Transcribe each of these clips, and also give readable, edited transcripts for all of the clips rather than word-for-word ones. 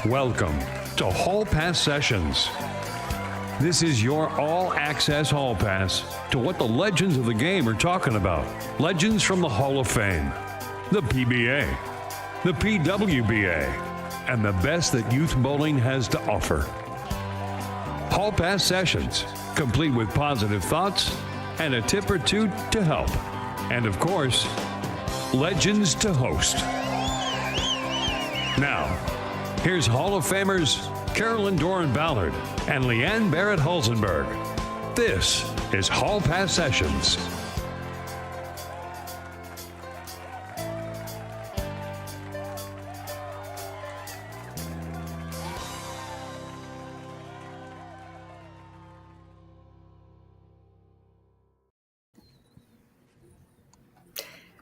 Welcome to Hall Pass Sessions. This is your all-access Hall Pass to what the legends of the game are talking about. Legends from the Hall of Fame, the PBA, the PWBA, and the best that youth bowling has to offer. Hall Pass Sessions, complete with positive thoughts and a tip or two to help. And of course, legends to host. Now, here's Hall of Famers Carolyn Doran Ballard and Leanne Barrett Hulsenberg. This is Hall Pass Sessions.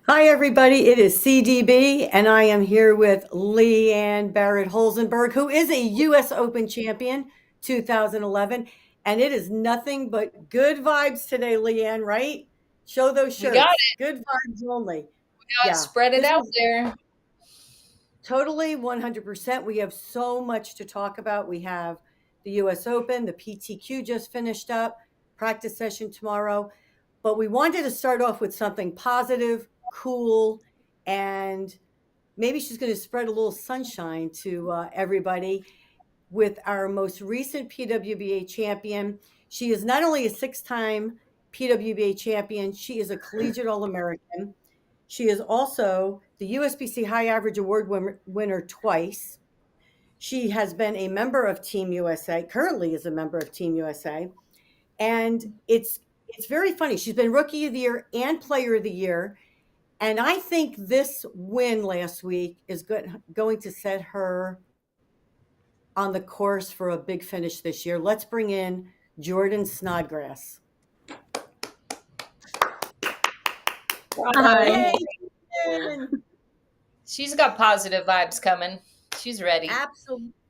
Hi, everybody. It is CDB, and I am here with Leanne Barrett Hulsenberg, who is a U.S. Open champion 2011. And it is nothing but good vibes today, Leanne, right? Show those shirts. We got it. Good vibes only. Spread it out there. Totally 100%. We have so much to talk about. We have the U.S. Open, the PTQ just finished up, practice session tomorrow. But we wanted to start off with something positive, cool, and maybe she's going to spread a little sunshine to everybody with our most recent PWBA champion. She is not only a 6-time PWBA champion, she is a collegiate All-American. She is also the USBC High Average Award winner twice. She has been a member of Team USA, currently is a member of Team USA. And it's very funny. She's been Rookie of the Year and Player of the Year. And I think this win last week is going to set her on the course for a big finish this year. Let's bring in Jordan Snodgrass. Hi. She's got positive vibes coming. She's ready.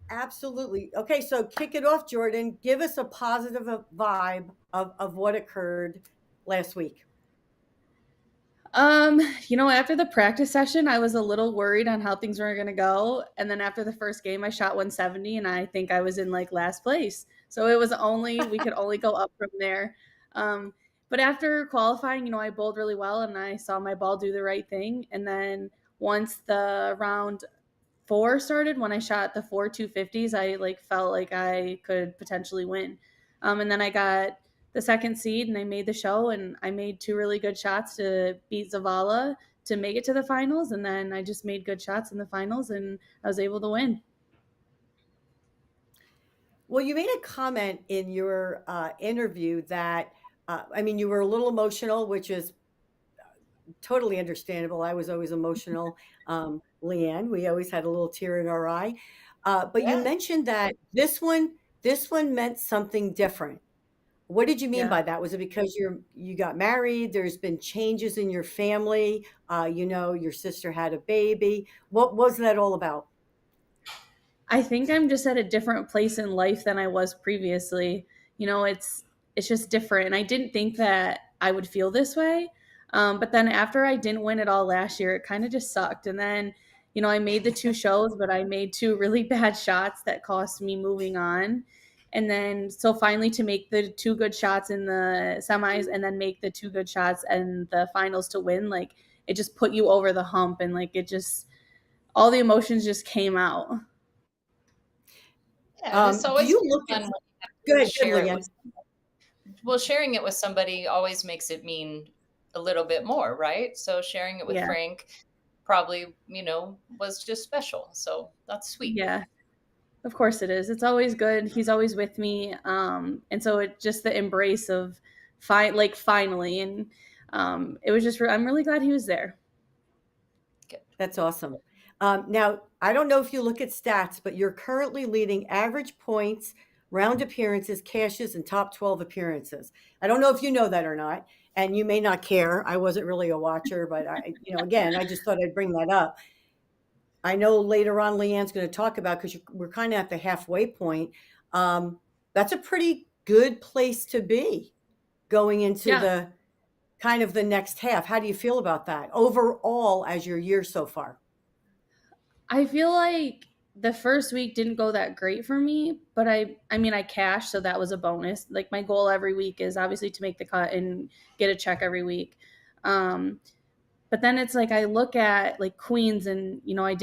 Absolutely. Okay, so kick it off, Jordan. Give us a positive vibe of what occurred last week. After the practice session, I was a little worried on how things were going to go. And then after the first game, I shot 170 and I think I was in last place. So it was we could only go up from there. But after qualifying, I bowled really well and I saw my ball do the right thing. And then once the round 4 started, when I shot the 4 250s, I felt like I could potentially win. And then I got the second seed and I made the show and I made 2 really good shots to beat Zavala to make it to the finals. And then I just made good shots in the finals and I was able to win. Well, you made a comment in your interview that, you were a little emotional, which is totally understandable. I was always emotional. Leanne, we always had a little tear in our eye. But you mentioned that this one meant something different. What did you mean by that? Was it because you got married? There's been changes in your family. Your sister had a baby. What was that all about? I think I'm just at a different place in life than I was previously. It's just different. And I didn't think that I would feel this way. But then after I didn't win it all last year, it kind of just sucked. And then, I made the 2 shows, but I made 2 really bad shots that cost me moving on. And then, so finally to make the 2 good shots in the semis and then make the 2 good shots and the finals to win, it just put you over the hump and all the emotions just came out. Yeah, it's always fun. Good. Well, sharing it with somebody always makes it mean a little bit more, right? So sharing it with Frank probably, was just special. So that's sweet. Yeah. Of course it is. It's always good. He's always with me. And so it's just the embrace of finally. And it was just, I'm really glad he was there. Good. That's awesome. Now, I don't know if you look at stats, but you're currently leading average points, round appearances, cashes, and top 12 appearances. I don't know if you know that or not, and you may not care. I wasn't really a watcher, but I just thought I'd bring that up. I know later on Leanne's going to talk about, because we're kind of at the halfway point. That's a pretty good place to be going into the kind of the next half. How do you feel about that overall as your year so far? I feel like the first week didn't go that great for me, but I mean, I cashed, so that was a bonus. Like my goal every week is obviously to make the cut and get a check every week. But then it's like I look at like queens and, you know, I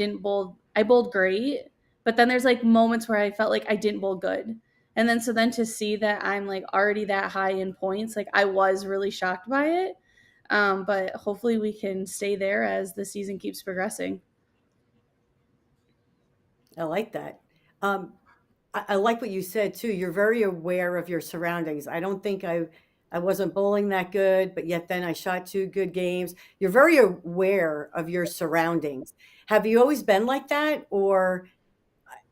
bowled great, but then there's like moments where I felt like I didn't bowl good. And then so then to see that I'm like already that high in points, like I was really shocked by it. But hopefully we can stay there as the season keeps progressing. I like that. I like what you said too. You're very aware of your surroundings. I don't think I wasn't bowling that good, but yet then I shot two good games. You're very aware of your surroundings. Have you always been like that, or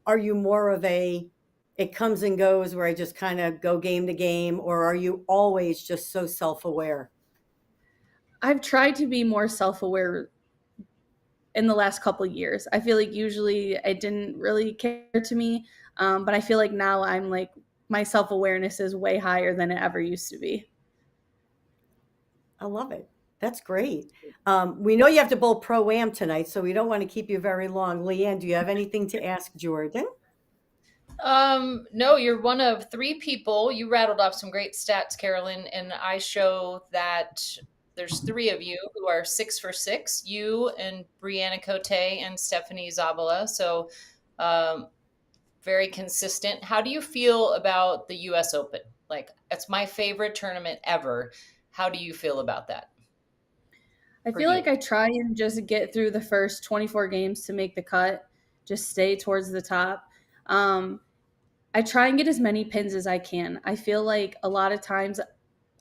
are you more of a it comes and goes where I just kind of go game to game, or are you always just so self-aware? I've tried to be more self-aware in the last couple of years. I feel like usually it didn't really care to me, but I feel like now I'm like my self-awareness is way higher than it ever used to be. I love it. That's great. We know you have to bowl pro-am tonight, so we don't want to keep you very long. Leanne, do you have anything to ask Jordan? No, you're one of three people. You rattled off some great stats, Carolyn, and I show that there's three of you who are 6 for 6. You and Brianna Cote and Stephanie Zavala. So, very consistent. How do you feel about the U.S. Open? Like, it's my favorite tournament ever. How do you feel about that? I feel like I try and just get through the first 24 games to make the cut, just stay towards the top. I try and get as many pins as I can. I feel like a lot of times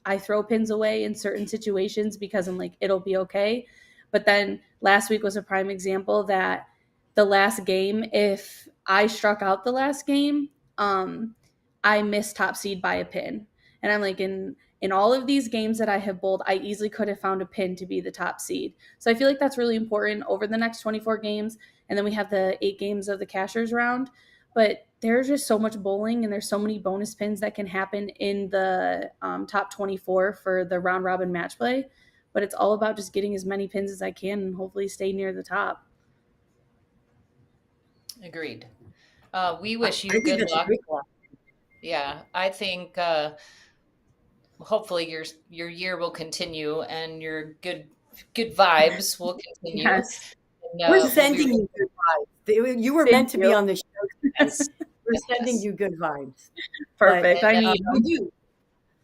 I throw pins away in certain situations because I'm like, it'll be okay. But then last week was a prime example that the last game, if I struck out the last game, I missed top seed by a pin. And I'm like, in all of these games that I have bowled, I easily could have found a pin to be the top seed. So I feel like that's really important over the next 24 games. And then we have the 8 games of the cashers round. But there's just so much bowling and there's so many bonus pins that can happen in the top 24 for the round robin match play. But it's all about just getting as many pins as I can and hopefully stay near the top. Agreed. We wish I you think good that's a luck. great one. Yeah, I think hopefully your year will continue and your good vibes will continue. Yes. We're We'll sending be you good vibes. You were Thank meant to be you. on the show today. Yes. We're sending yes. you good vibes. Perfect. But I need we them. do.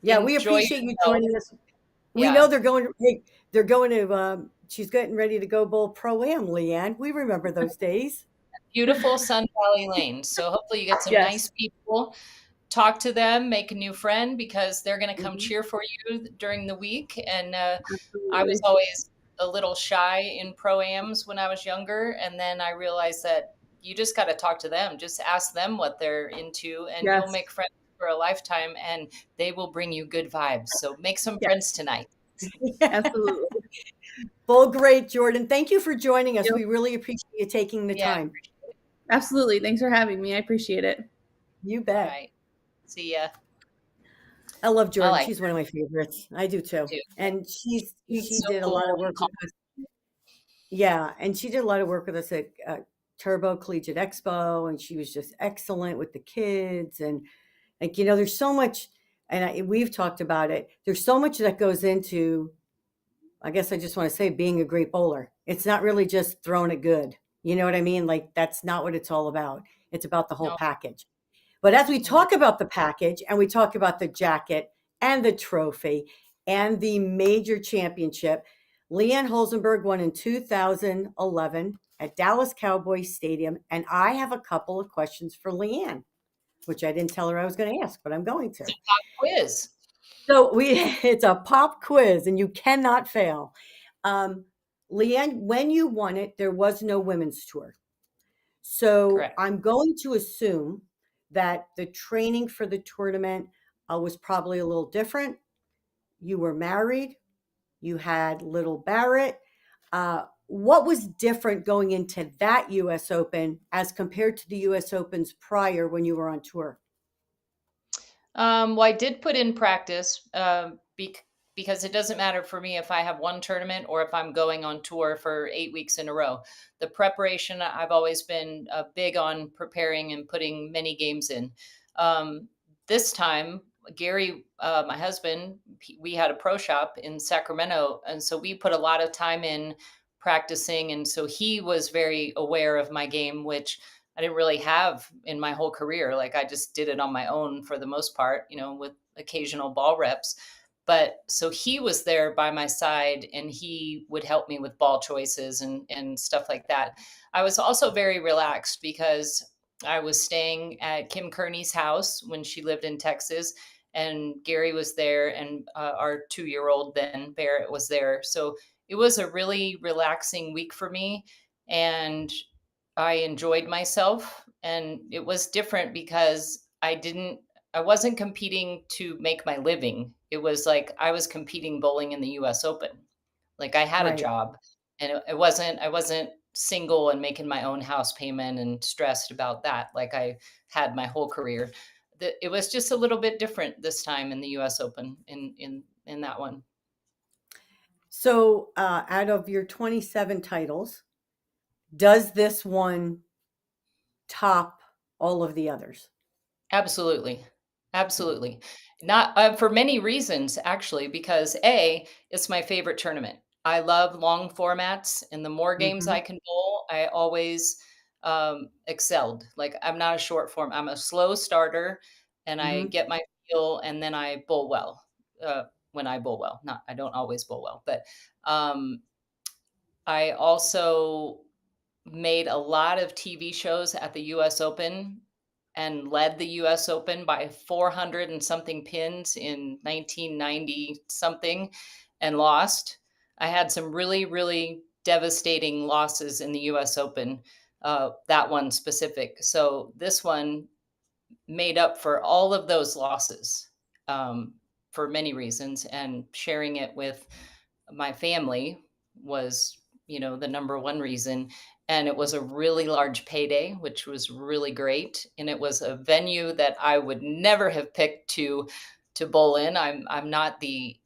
Yeah, we Enjoy appreciate you yourself. joining us. We Yeah. know they're going to she's getting ready to go bowl pro-am, Leanne. We remember those days. Beautiful Sun Valley Lane. So hopefully you get some Yes. nice people. Talk to them, make a new friend because they're going to come cheer for you during the week. And I was Absolutely. always a little shy in pro-ams when I was younger. And then I realized that you just got to talk to them. Just ask them what they're into and Yes. you'll make friends for a lifetime and they will bring you good vibes. So make some Yes. friends tonight. Absolutely. Well, great, Jordan. Thank you for joining us. Yep. We really appreciate you taking the Yeah. time. Absolutely. Thanks for having me. I appreciate it. You All bet. right. See ya. I love Jordan. like She's one of my favorites. I do too. Too. And she So did a lot cool of and work calm. with us. Yeah, and she did a lot of work with us at Turbo Collegiate Expo, and she was just excellent with the kids. And like, there's so much, and we've talked about it. There's so much that goes into, I guess I just want to say, being a great bowler. It's not really just throwing it good. You know what I mean? Like, that's not what it's all about. It's about the whole No. package. But as we talk about the package and we talk about the jacket and the trophy and the major championship, Leanne Holzenberg won in 2011 at Dallas Cowboys Stadium. And I have a couple of questions for Leanne, which I didn't tell her I was going to ask, but I'm going to. Quiz. So it's a pop quiz and you cannot fail. Leanne, when you won it, there was no women's tour. So Correct. I'm going to assume that the training for the tournament was probably a little different. You were married, you had little Barrett. What was different going into that US Open as compared to the US Opens prior when you were on tour? Well, I did put in practice because it doesn't matter for me if I have one tournament or if I'm going on tour for 8 weeks in a row. The preparation, I've always been big on preparing and putting many games in. This time, Gary, my husband, we had a pro shop in Sacramento. And so we put a lot of time in practicing. And so he was very aware of my game, which I didn't really have in my whole career. Like I just did it on my own for the most part, with occasional ball reps. But so he was there by my side and he would help me with ball choices and stuff like that. I was also very relaxed because I was staying at Kim Kearney's house when she lived in Texas, and Gary was there, and our 2-year-old then, Barrett, was there. So it was a really relaxing week for me, and I enjoyed myself. And it was different because I wasn't competing to make my living. It was like I was competing bowling in the US Open. Like I had a Right. job, and I wasn't single and making my own house payment and stressed about that like I had my whole career. It was just a little bit different this time in the US Open in that one. So, out of your 27 titles, does this one top all of the others? Absolutely. Absolutely. Not for many reasons, actually, because it's my favorite tournament. I love long formats, and the more games Mm-hmm. I can bowl, I always excelled. Like I'm not a short form, I'm a slow starter, and I Mm-hmm. get my feel, and then I bowl well. Uh, when I bowl well, not I don't always bowl well, but um, I also made a lot of TV shows at the US Open and led the US Open by 400 and something pins in 1990 something and lost. I had some really, really devastating losses in the US Open, that one specific. So this one made up for all of those losses, um, for many reasons. And sharing it with my family was, the number one reason. And it was a really large payday, which was really great. And it was a venue that I would never have picked to bowl in. I'm not the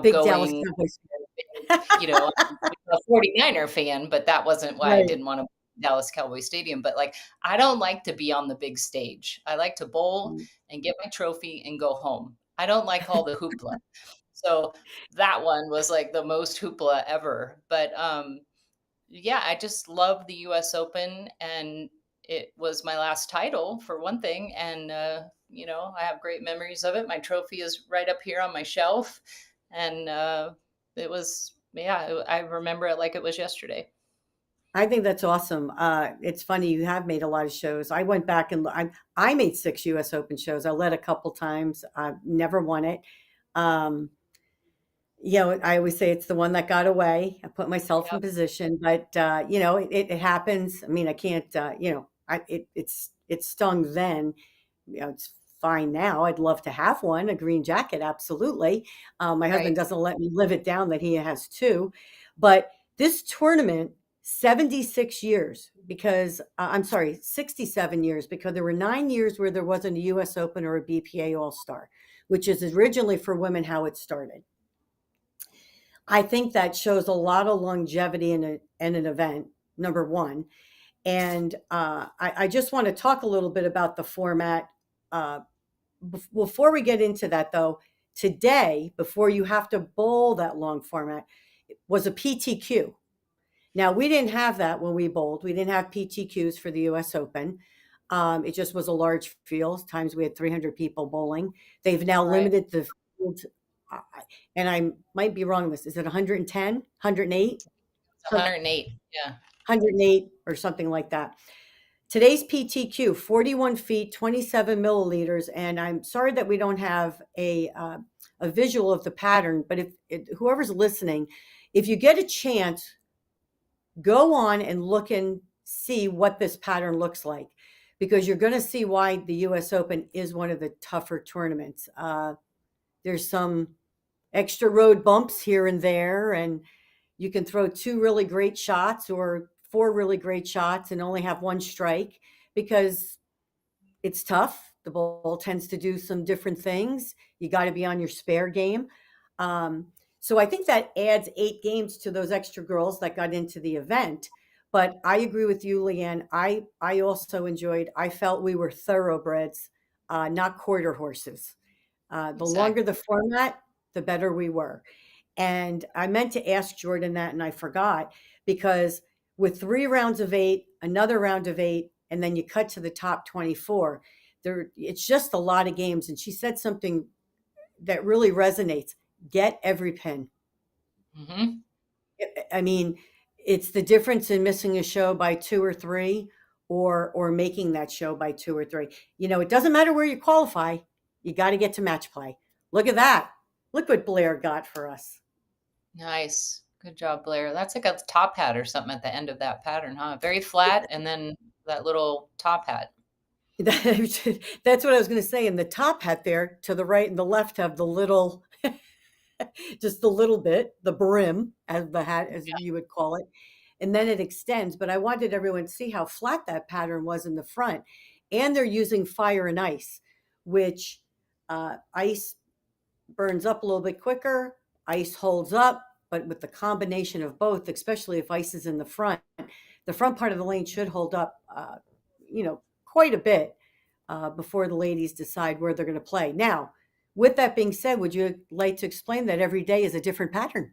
Big Dallas outgoing, Cowboys fan. I'm a 49er fan, but that wasn't why I Right. didn't want to Dallas Cowboy Stadium. But like, I don't like to be on the big stage. I like to bowl Mm. and get my trophy and go home. I don't like all the hoopla. So that one was like the most hoopla ever. But yeah, I just love the US Open, and it was my last title for one thing. And, I have great memories of it. My trophy is right up here on my shelf. And it was, yeah, I remember it like it was yesterday. I think that's awesome. It's funny you have made a lot of shows. I went back and I made 6 US Open shows. I led a couple times. I've never won it. Um, I always say it's the one that got away. I put myself in Yep. position, but it happens. I mean, I can't. It stung then. It's fine now. I'd love to have one, a green jacket, absolutely. My husband Right. doesn't let me live it down that he has two, but this tournament, 76 years because I'm sorry, 67 years because there were 9 years where there wasn't a US Open or a BPA All Star, which is originally for women how it started. I think that shows a lot of longevity in an event, number one. And I just want to talk a little bit about the format. Uh, Before we get into that, though, today, before you have to bowl that long format, was a PTQ. Now, we didn't have that when we bowled. We didn't have PTQs for the US Open. It just was a large field. Times we had 300 people bowling. They've now Right. limited the field, uh, and I might be wrong. This is it 110, 108, It's some 108. Yeah. 108 or something like that. Today's PTQ, 41 feet, 27 milliliters, and I'm sorry that we don't have a visual of the pattern. But if whoever's listening, if you get a chance, go on and look and see what this pattern looks like, because you're going to see why the US Open is one of the tougher tournaments. There's some extra road bumps here and there, and you can throw two really great shots or four really great shots and only have one strike because it's tough. The bowl tends to do some different things. You got to be on your spare game. So I think that adds 8 games to those extra girls that got into the event. But I agree with you, Leanne. I also enjoyed. I felt we were thoroughbreds, not quarter horses. The longer Exactly. the format, the better we were. And I meant to ask Jordan that, and I forgot because with 3 rounds of 8, another round of 8, and then you cut to the top 24, it's just a lot of games. And she said something that really resonates: get every pin. Mm-hmm. I mean, it's the difference in missing a show by 2 or 3 or making that show by 2 or 3. It doesn't matter where you qualify, you got to get to match play. Look at that. Look what Blair got for us. Nice. Good job, Blair. That's like a top hat or something at the end of that pattern, huh? Very flat, and then that little top hat. That's what I was going to say. In the top hat there, to the right and the left have the little, just the little bit, the brim, as the hat, as you would call it. And then it extends. But I wanted everyone to see how flat that pattern was in the front. And they're using fire and ice, which ice burns up a little bit quicker, ice holds up, but with the combination of both, especially if ice is in the front part of the lane should hold up, quite a bit before the ladies decide where they're going to play. Now, with that being said, would you like to explain that every day is a different pattern?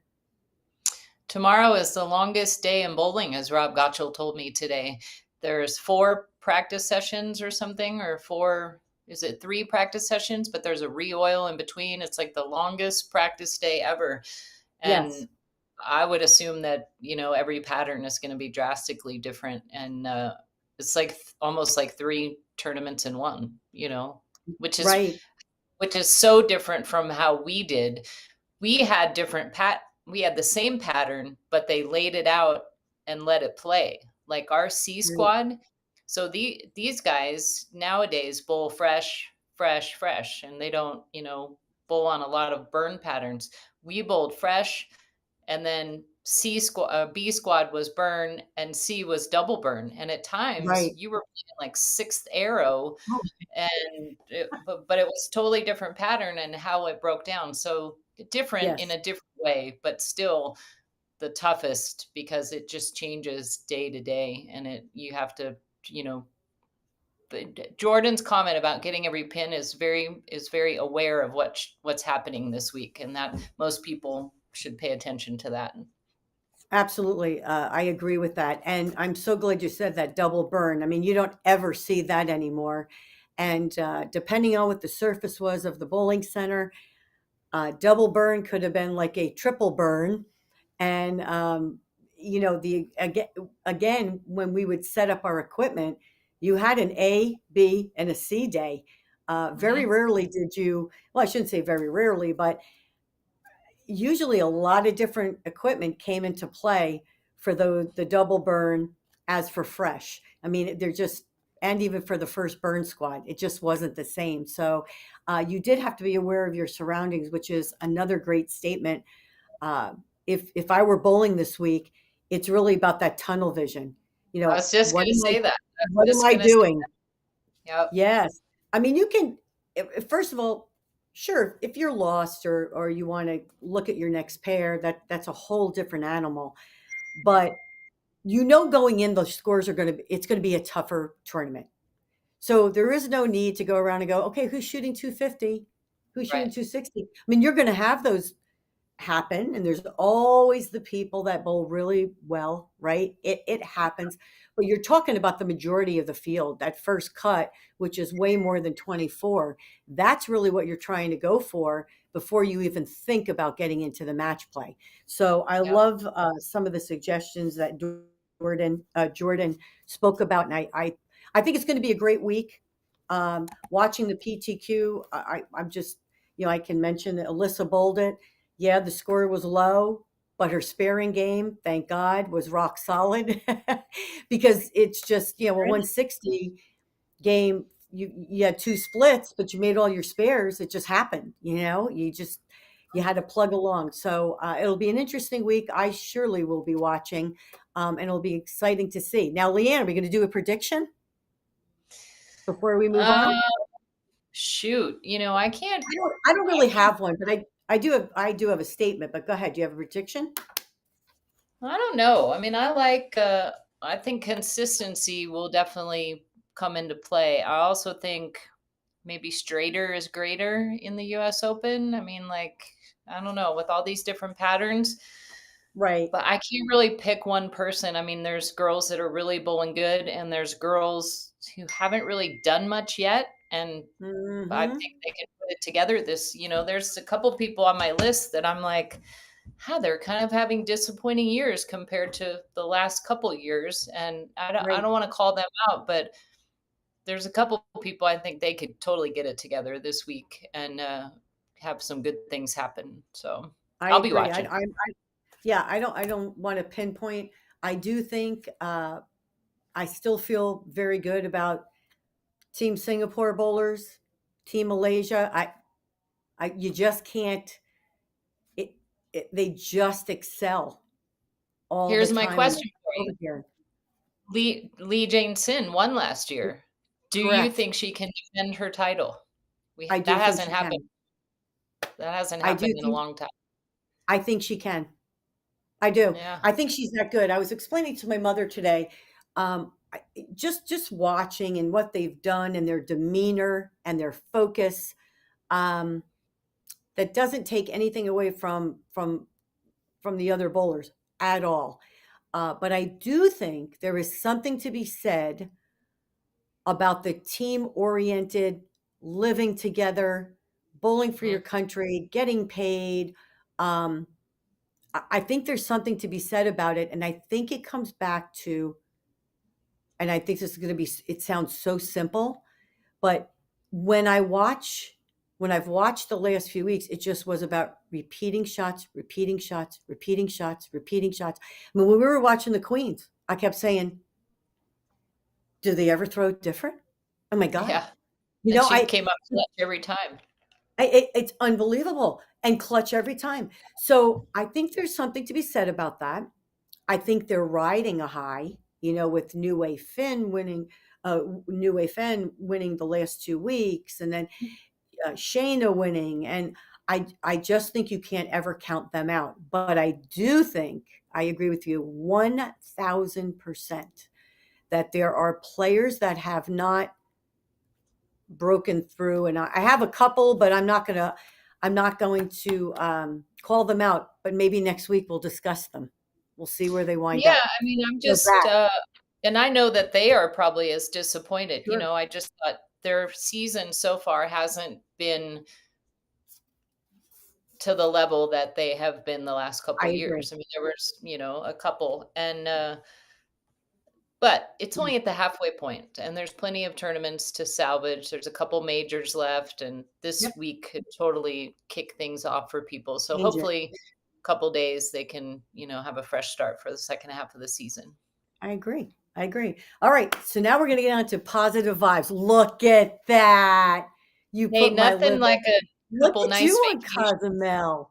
Tomorrow is the longest day in bowling, as Rob Gottschall told me today. There's 4 practice sessions or something, or 3 practice sessions, but there's a re-oil in between. It's like the longest practice day ever. And Yes. I would assume that, every pattern is going to be drastically different. And it's like almost like 3 tournaments in one, which is Right. which is so different from how we did. We had we had the same pattern, but they laid it out and let it play. Like our C Right. squad. So these guys nowadays bowl fresh, and they don't, bowl on a lot of burn patterns. We bowled fresh, and then B squad was burn, and C was double burn. And at times Right. you were playing like 6th arrow, Oh, and but it was totally different pattern and how it broke down. So different in yes. a different way, but still the toughest because it just changes day to day, and you have to, Jordan's comment about getting every pin is very aware of what's happening this week, and that most people should pay attention to that. Absolutely. I agree with that. And I'm so glad you said that double burn. I mean, you don't ever see that anymore. And depending on what the surface was of the bowling center, double burn could have been like a triple burn. And, again, when we would set up our equipment, you had an A, B, and a C day. Very Mhm. rarely well, I shouldn't say very rarely, but usually a lot of different equipment came into play for the double burn as for fresh. I mean, they're just, and even for the first burn squad, it just wasn't the same. So you did have to be aware of your surroundings, which is another great statement. If I were bowling this week, it's really about that tunnel vision. I was just What going to am I say that. what am I doing? Yep. Yes. I mean, you can, first of all, sure, if you're lost or you want to look at your next pair, that's a whole different animal. But going in, the scores it's going to be a tougher tournament. So there is no need to go around and go, okay, who's shooting 250? Who's shooting Right. 260? I mean, you're going to have those happen, and there's always the people that bowl really well, right? It happens, but you're talking about the majority of the field. That first cut, which is way more than 24, that's really what you're trying to go for before you even think about getting into the match play. So I Yep. love some of the suggestions that Jordan spoke about, and I think it's going to be a great week. Watching the PTQ, I'm just, I can mention that Alyssa bowled it. Yeah, the score was low, but her sparing game, thank God, was rock solid because it's just, a 160 game, you had 2 splits, but you made all your spares. It just happened, you had to plug along. So it'll be an interesting week. I surely will be watching, and it'll be exciting to see. Now, Leanne, are we going to do a prediction before we move Uh, on? Shoot, I can't. I don't really have one, but I do have a statement. But go ahead. Do you have a prediction? I don't know. I mean, I think consistency will definitely come into play. I also think maybe straighter is greater in the US Open. I mean, like, I don't know, with all these different patterns, Right. but I can't really pick one person. I mean, there's girls that are really bowling good, and there's girls who haven't really done much yet. And I Mm-hmm. think they can put it together. There's a couple people on my list that I'm like, they're kind of having disappointing years compared to the last couple years. And I Right. don't want to call them out, but there's a couple people I think they could totally get it together this week and have some good things happen. So I I'll be agree. watching. Yeah, I don't want to pinpoint. I do think I still feel very good about Team Singapore bowlers, Team Malaysia. You just can't. It, they just excel all the Here's my time when question for they're over you. here. Lee Jane Sin won last year. Do you Correct. think she can defend her title? I do think she Happened. can. That hasn't I do happened in a think. long time. I think she can. I do. Yeah. I think she's that good. I was explaining to my mother today, just watching and what they've done and their demeanor and their focus. Um, that doesn't take anything away from the other bowlers at all. But I do think there is something to be said about the team oriented, living together, bowling for your Mm. country, getting paid. Um, I think there's something to be said about it. And I think it comes back to, and I think this is going to be, it sounds so simple, but when I've watched the last few weeks, it just was about repeating shots, repeating shots, repeating shots, repeating shots. I mean, when we were watching the Queens, I kept saying, do they ever throw it different? Oh my God. Yeah. You And know, she came up clutch every time. it's unbelievable and clutch every time. So I think there's something to be said about that. I think they're riding a high, with New Wei Finn winning the last 2 weeks, and then Shayna winning, and I just think you can't ever count them out. But I do think I agree with you 1,000% that there are players that have not broken through, and I have a couple, but I'm not going to call them out. But maybe next week we'll discuss them. We'll see where they wind Yeah, up. I mean, I'm They're just back. and I know that they are probably as disappointed. Sure. I just thought their season so far hasn't been to the level that they have been the last couple I agree. years. I mean, there was, a couple and but it's only at the halfway point, and there's plenty of tournaments to salvage. There's a couple majors left, and this Yep. week could totally kick things off for people. So Change it. hopefully, a couple days they can, have a fresh start for the second half of the season. I agree. I agree. All right. So now we're going to get on to positive vibes. Look at that. You Hey, put my nothing little, like a look couple at you nice on vacations. Cozumel.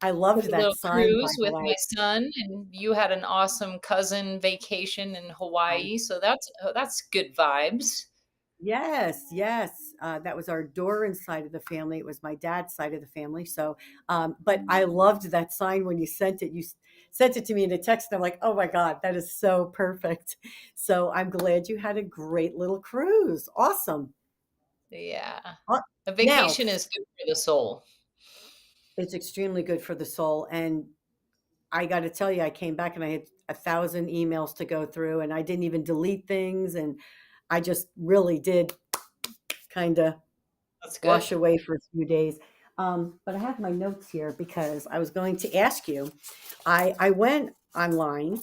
I Took loved a that little sign, by cruise the with way. my son, and you had an awesome cousin vacation in Hawaii. So that's good vibes. Yes, yes. That was our Doran side of the family. It was my dad's side of the family. So, but I loved that sign when you sent it. Sent it to me in a text. And I'm like, oh my God, that is so perfect. So I'm glad you had a great little cruise. Awesome. Yeah. Uh, A Now, vacation is good for the soul. it's extremely good for the soul. And I got to tell you, I came back and I had 1,000 emails to go through, and I didn't even delete things. And I just really did kind of That's good. wash away for a few days. But I have my notes here because I was going to ask you. I went online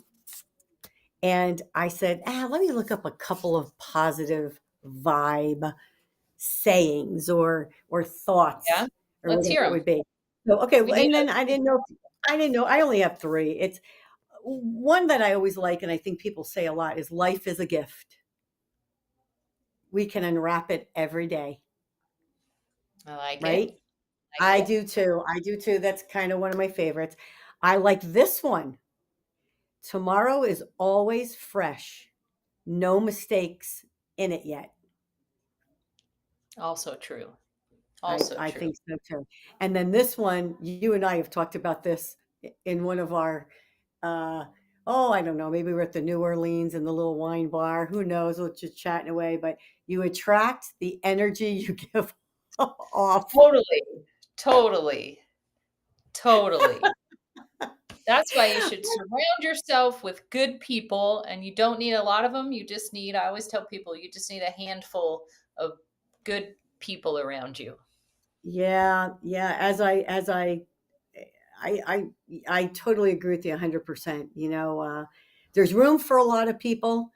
and I said, let me look up a couple of positive vibe sayings or thoughts Yeah. or Let's whatever hear it them. would be. So okay, We need and then a I didn't know. I didn't know. I only have three. It's one that I always like, and I think people say a lot is life is a gift. We can unwrap it every day, I like right? it. Like it. I do too. I do too. That's kind of one of my favorites. I like this one. Tomorrow is always fresh. No mistakes in it yet. Also true. I think so too. And then this one, you and I have talked about this in one of our, I don't know, maybe we're at the New Orleans in the little wine bar. Who knows? We're just chatting away, but you attract the energy you give off. Totally. That's why you should surround yourself with good people, and you don't need a lot of them. I always tell people, you just need a handful of good people around you. Yeah. I totally agree with you 100%. There's room for a lot of people,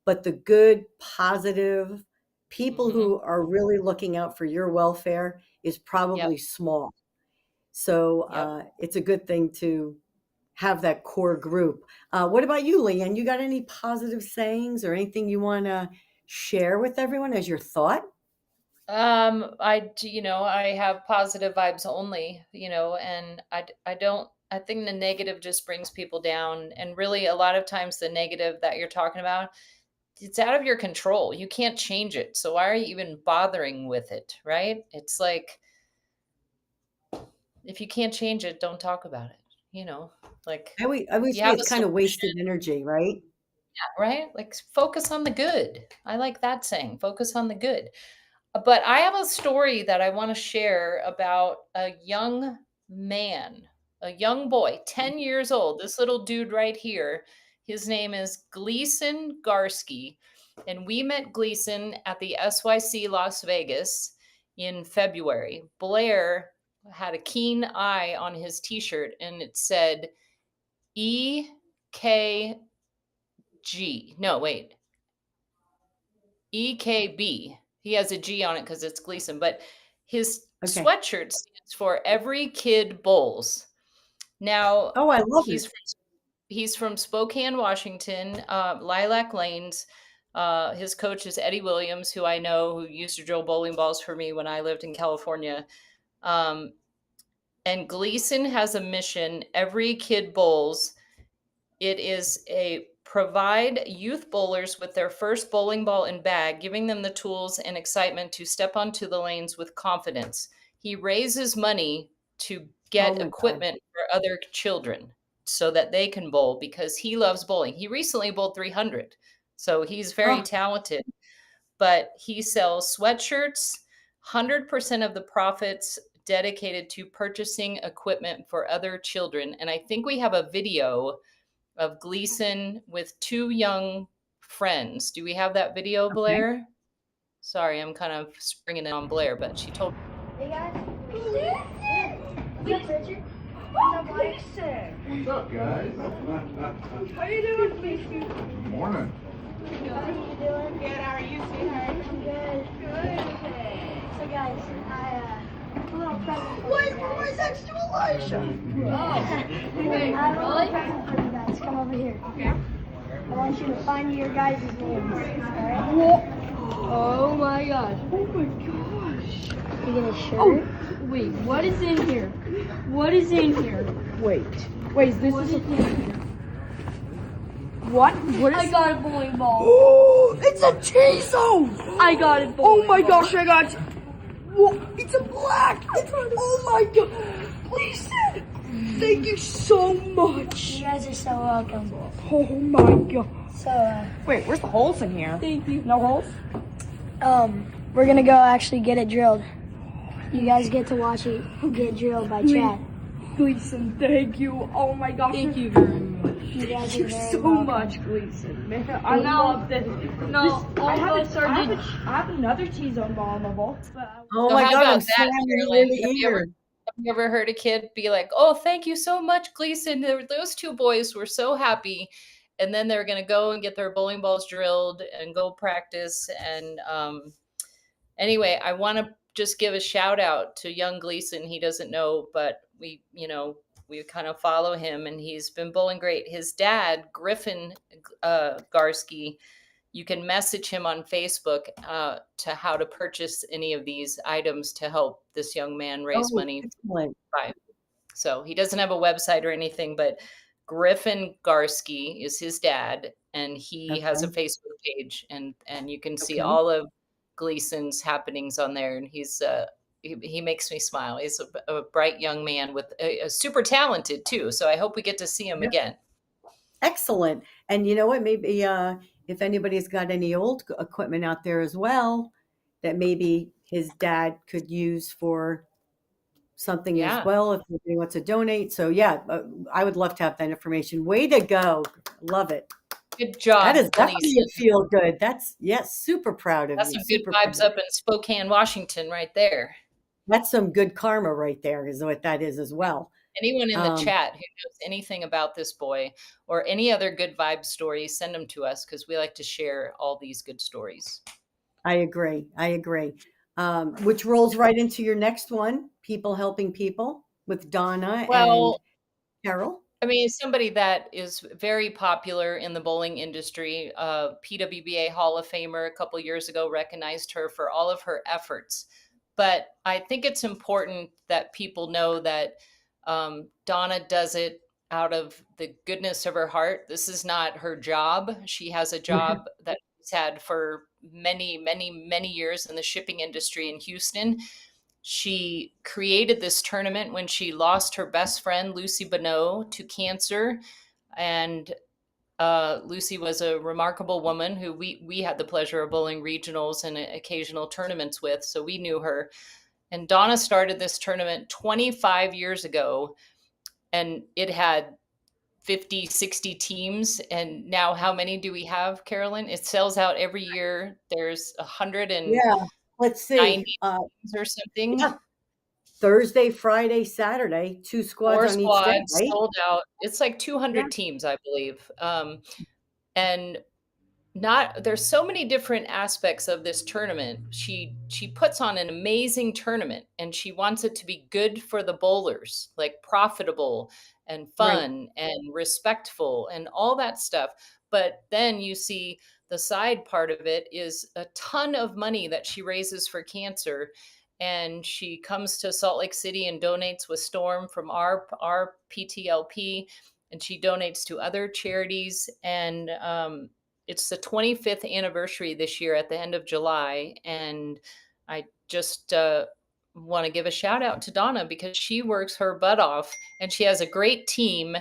but the good, positive people who are really looking out for your welfare is probably small. So it's a good thing to have that core group. What about you, Leanne? You got any positive sayings or anything you want to share with everyone as your thought? I have positive vibes only, and I think the negative just brings people down. And really, a lot of times the negative that you're talking about, it's out of your control. You can't change it. So why are you even bothering with it? Right? It's like, if you can't change it, don't talk about it. Like, I always you say have a it's kind of solution, wasted energy, right? right? Like, focus on the good. I like that saying, focus on the good. But I have a story that I want to share about a young man, a young boy, 10 years old. This little dude right here, his name is Gleason Garsky. And we met Gleason at the SYC Las Vegas in February. Blair had a keen eye on his t-shirt, and it said EKG. No, wait. EKB. He has a G on it because it's Gleason, but his Okay. sweatshirt stands for Every Kid Bowls. Now, Oh, I love it. He's from Spokane, Washington, Lilac Lanes. His coach is Eddie Williams, who I know, who used to drill bowling balls for me when I lived in California. And Gleason has a mission, Every Kid Bowls. It is a provide youth bowlers with their first bowling ball and bag, giving them the tools and excitement to step onto the lanes with confidence. He raises money to get equipment for other children so that they can bowl because he loves bowling. He recently bowled 300, so he's very talented. But he sells sweatshirts, 100% of the profits dedicated to purchasing equipment for other children. And I think we have a video of Gleason with two young friends. Do we have that video, Blair? Sorry, I'm kind of springing it on Blair, but she told me. Hey guys. Gleason! What's up, Richard? What's up, Gleason? What's up, guys? How you doing, Gleason? Good morning. Good. How you doing? Good. How are you, sweetheart? I'm good. Good. So guys, a little present for you guys. Where's extra Elisha? Wait, I have a little present for you guys. Come over here. Okay. I want you to find your guys' names. Alright? Whoa. Oh my gosh. Oh my gosh. You get a shirt. Oh, wait, what is in here? What is in here? Wait, is this What a... is in here? What? What is... I got a bowling ball. Oh, it's a T-zone! I got it. Oh my gosh, I got... Whoa, it's a black! Oh my god! Gleason! Thank you so much! You guys are so welcome. Oh my god. So, Wait, where's the holes in here? thank you. No holes? We're gonna go actually get it drilled. You guys get to watch it get drilled by Chad. Gleason, thank you. Oh my gosh. Thank you very much. You guys Thank are you very so welcome. much, Gleason. Man, I love this. I have another T-zone ball in the vault. Oh So my how God, about I'm that, slamming Carolyn? really eager. Have you ever heard a kid be like, "Oh, thank you so much, Gleason. Those two boys were so happy," and then they're going to go and get their bowling balls drilled and go practice. And anyway, I want to just give a shout out to young Gleason. He doesn't know, but we kind of follow him, and he's been bowling great. His dad, Griffin Garsky, you can message him on Facebook to how to purchase any of these items to help this young man raise money. Excellent. So he doesn't have a website or anything, but Griffin Garsky is his dad, and he has a Facebook page, and you can see all of Gleason's happenings on there, and he makes me smile. He's a bright young man with a super talented too. So I hope we get to see him again. Excellent. And you know what? Maybe if anybody's got any old equipment out there as well, that maybe his dad could use for something as well, if he wants to donate. So yeah, I would love to have that information. Way to go. Love it. Good job. That is definitely a feel good. That's, yes, super proud of That's you. some good vibes up in Spokane, Washington right there. That's some good karma right there is what that is as well. Anyone in the chat who knows anything about this boy or any other good vibe stories, send them to us because we like to share all these good stories. I agree. Which rolls right into your next one, People Helping People with Donna and Carol. I mean, somebody that is very popular in the bowling industry. PWBA Hall of Famer a couple years ago recognized her for all of her efforts. But I think it's important that people know that Donna does it out of the goodness of her heart. This is not her job. She has a job that she's had for many, many, many years in the shipping industry in Houston. She created this tournament when she lost her best friend, Lucy Bonneau, to cancer. And Lucy was a remarkable woman who we had the pleasure of bowling regionals and occasional tournaments with. So we knew her. And Donna started this tournament 25 years ago, and it had 50, 60 teams. And now how many do we have, Carolyn? It sells out every year. There's 100 and let's see, teams or something. Yeah. Thersday, Friday, Saturday, 2 squads on each day, right? Sold out. It's like 200 teams, I believe. And there's so many different aspects of this tournament. She puts on an amazing tournament, and she wants it to be good for the bowlers, like profitable and fun and respectful and all that stuff. But then you see the side part of it is a ton of money that she raises for cancer. And she comes to Salt Lake City and donates with Storm from our PTLP, and she donates to other charities. And it's the 25th anniversary this year at the end of July. And I just want to give a shout out to Donna because she works her butt off, and she has a great team,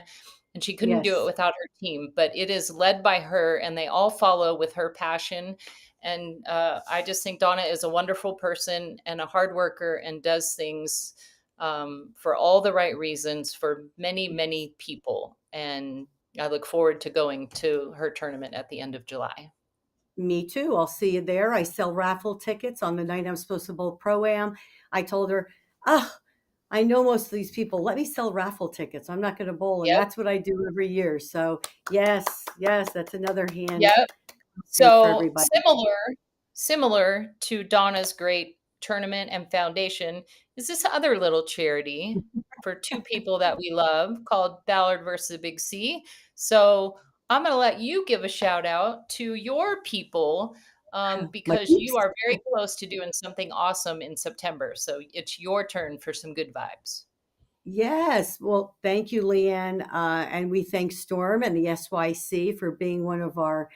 and she couldn't do it without her team, but it is led by her, and they all follow with her passion. And I just think Donna is a wonderful person and a hard worker and does things for all the right reasons for many, many people. And I look forward to going to her tournament at the end of July. Me too. I'll see you there. I sell raffle tickets on the night I'm supposed to bowl Pro-Am. I told her, I know most of these people. Let me sell raffle tickets. I'm not going to bowl. And that's what I do every year. So yes, that's another hand. Yep. So similar to Donna's great tournament and foundation is this other little charity for two people that we love called Ballard versus the Big C. So I'm going to let you give a shout out to your people because you are very close to doing something awesome in September. So it's your turn for some good vibes. Yes. Well, thank you, Leanne. And we thank Storm and the SYC for being one of our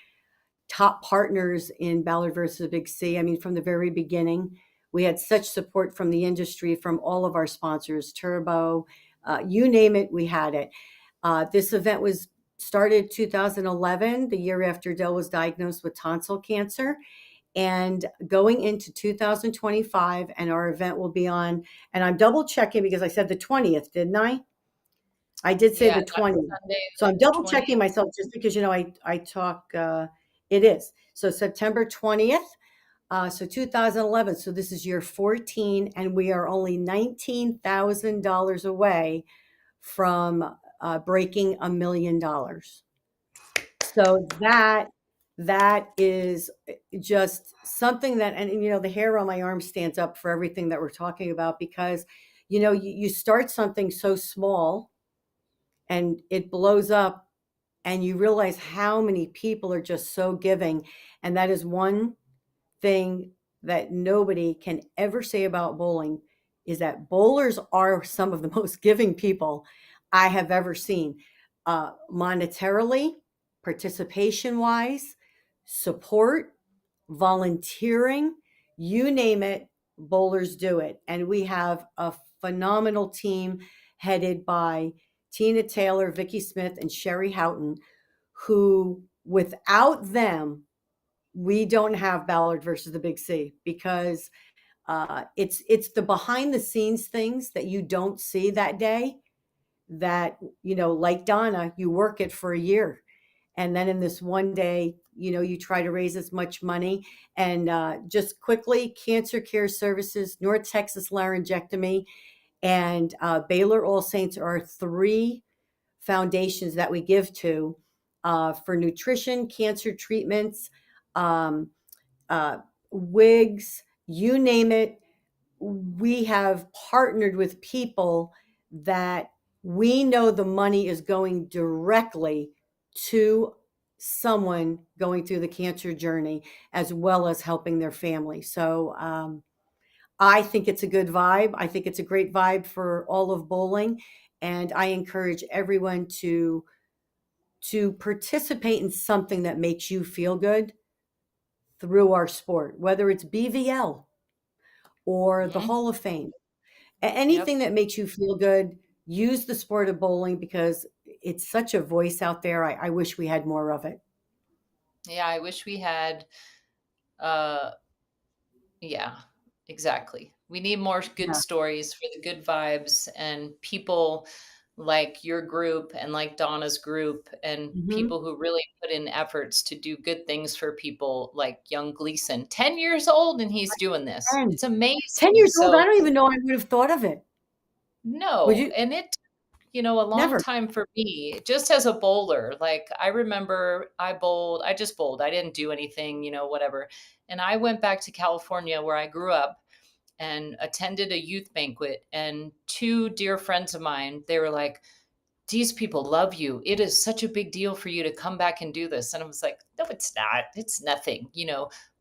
top partners in Ballard versus Big C. I mean, from the very beginning, we had such support from the industry, from all of our sponsors, Turbo, you name it, we had it. This event was started 2011, the year after Dell was diagnosed with tonsil cancer, and going into 2025, and our event will be on, and I'm double checking because I said the 20th, didn't I? I did say the 20th. Sunday, so I'm double checking myself just because, I talk, it is. So September 20th. So 2011. So this is year 14, and we are only $19,000 away from breaking $1 million. So that is just something that, and the hair on my arm stands up for everything that we're talking about, because you start something so small and it blows up, and you realize how many people are just so giving. And that is one thing that nobody can ever say about bowling, is that bowlers are some of the most giving people I have ever seen, monetarily, participation wise, support, volunteering. You name it, bowlers do it. And we have a phenomenal team headed by Tina Taylor, Vicky Smith, and Sherry Houghton, who without them, we don't have Ballard versus the Big C, because it's the behind the scenes things that you don't see that day, that, like Donna, you work it for a year. And then in this one day, you try to raise as much money. And just quickly, Cancer Care Services, North Texas Laryngectomy, and Baylor All Saints are 3 foundations that we give to for nutrition, cancer treatments, um, uh, wigs, you name it. We have partnered with people that we know the money is going directly to someone going through the cancer journey, as well as helping their family. So I think it's a good vibe. I think it's a great vibe for all of bowling. And I encourage everyone to participate in something that makes you feel good through our sport, whether it's BVL or the Hall of Fame. Anything that makes you feel good, use the sport of bowling, because it's such a voice out there. I wish we had more of it. Yeah, I wish we had. Yeah, exactly. We need more good Yeah. stories for the good vibes, and people like your group and like Donna's group, and Mhm. people who really put in efforts to do good things for people, like young Gleason, 10 years old, and he's doing this. 10. It's 10 amazing. years old, I So, don't even know I would have thought of it. Would no, you? and a long Never. time for me, just as a bowler. Like, I remember I just bowled. I didn't do anything, whatever. And I went back to California where I grew up and attended a youth banquet. And 2 dear friends of mine, they were like, these people love you. It is such a big deal for you to come back and do this. And I was like, no, it's not. It's nothing.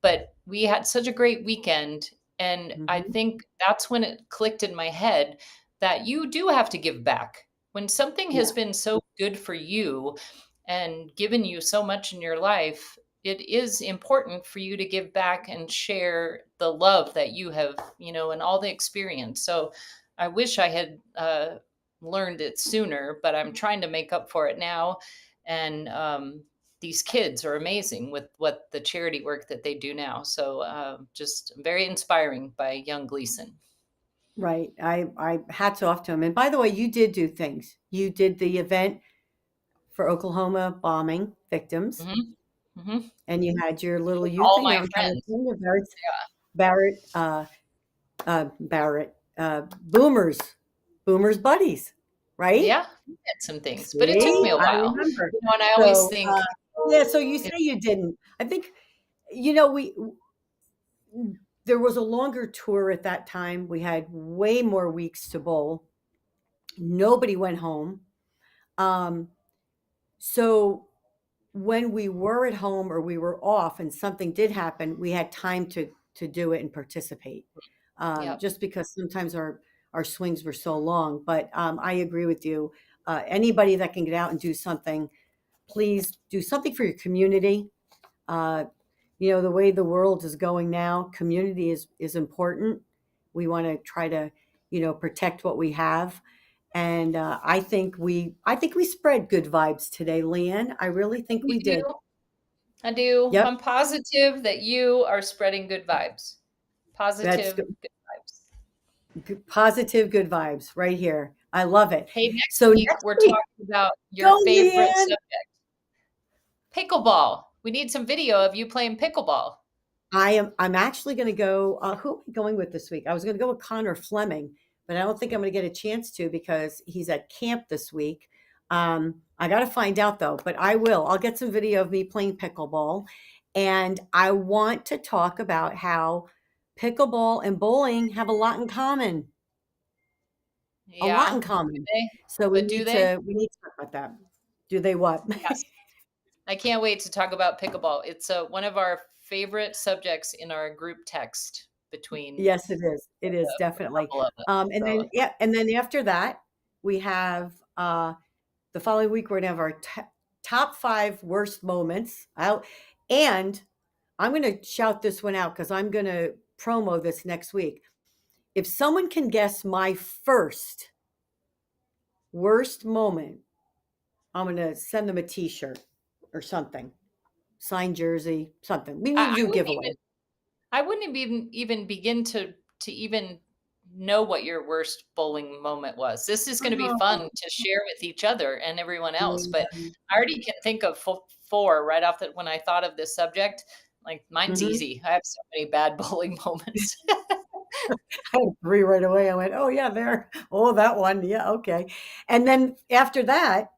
But we had such a great weekend. And I Mhm. think that's when it clicked in my head that you do have to give back. When something Yeah. has been so good for you and given you so much in your life, it is important for you to give back and share the love that you have, and all the experience. So I wish I had learned it sooner, but I'm trying to make up for it now. And these kids are amazing with what the charity work that they do now. So just very inspiring by young Gleason. Right. I hats off to him. And by the way, you did do things. You did the event for Oklahoma bombing victims, Hmm. Hmm. and you had your little With youth all thing my out in friends. California. Barrett, Boomer's buddies, right? Yeah, we did some things, but it took me See, a I while. remember. And I always So, think, yeah, so you say it, you didn't. I think, we there was a longer tour at that time. We had way more weeks to bowl. Nobody went home. Um, so when we were at home or we were off and something did happen, we had time to do it and participate. yep. Just because sometimes our swings were so long. But I agree with you. Anybody that can get out and do something, please do something for your community. Uh, the way the world is going now, community is important. We want to try to, protect what we have. And I think we spread good vibes today, Leanne. I really think You we do? did. I do. Yep, I'm positive that you are spreading good vibes. that's Positive good. good vibes. Positive, good vibes right here. I love it. Hey, next So week next we're week, talking about your go favorite Leanne. subject, pickleball. We need some video of you playing pickleball. I'm actually going to go. Who am I going with this week? I was going to go with Connor Fleming, but I don't think I'm going to get a chance to because he's at camp this week. I got to find out though, but I will. I'll get some video of me playing pickleball, and I want to talk about how pickleball and bowling have a lot in common. A lot in Yeah. Do common. they? So we But do need they? to we need to talk about that. Do they what? Yes. I can't wait to talk about pickleball. It's one of our favorite subjects in our group text between Yes, it is. It is a definitely. couple of us. And then So yeah, and then after that, we have the following week we're gonna have our top 5 worst moments out, and I'm gonna shout this one out because I'm gonna promo this next week. If someone can guess my first worst moment, I'm going to send them a t-shirt or something, signed jersey, something. We need to do a giveaway. I wouldn't even begin to even know what your worst bowling moment was. This is going to be fun to share with each other and everyone else. But I already can think of 4 right off when I thought of this subject. Like mine's easy. I have so many bad bowling moments. I had 3 right away. I went, oh yeah, there. Oh, that one. Yeah, okay. And then after that,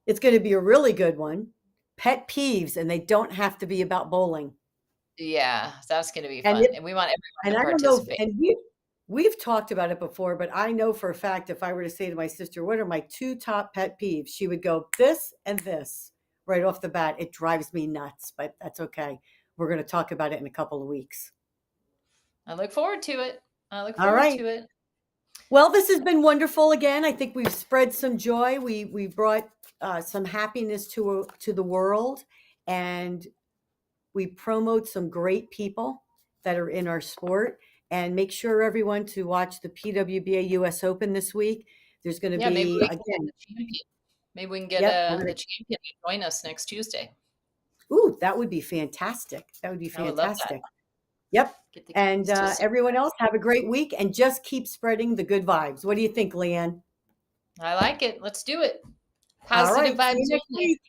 it's going to be a really good one. Pet peeves, and they don't have to be about bowling. Yeah, that's going to be fun. And we want everyone to participate. And we've talked about it before, but I know for a fact if I were to say to my sister, what are my 2 top pet peeves? She would go this and this right off the bat. It drives me nuts, but that's okay. We're going to talk about it in a couple of weeks. I look forward to it. To it. Well, this has been wonderful again. I think we've spread some joy. We brought some happiness to the world, and we promote some great people that are in our sport. And make sure everyone to watch the PWBA US Open this week. There's going to be maybe we can get the champion to join us next Tuesday. Ooh, that would be fantastic. That would be fantastic. Yep. And everyone else, have a great week and just keep spreading the good vibes. What do you think, Leanne? I like it. Let's do it. Positive vibes only.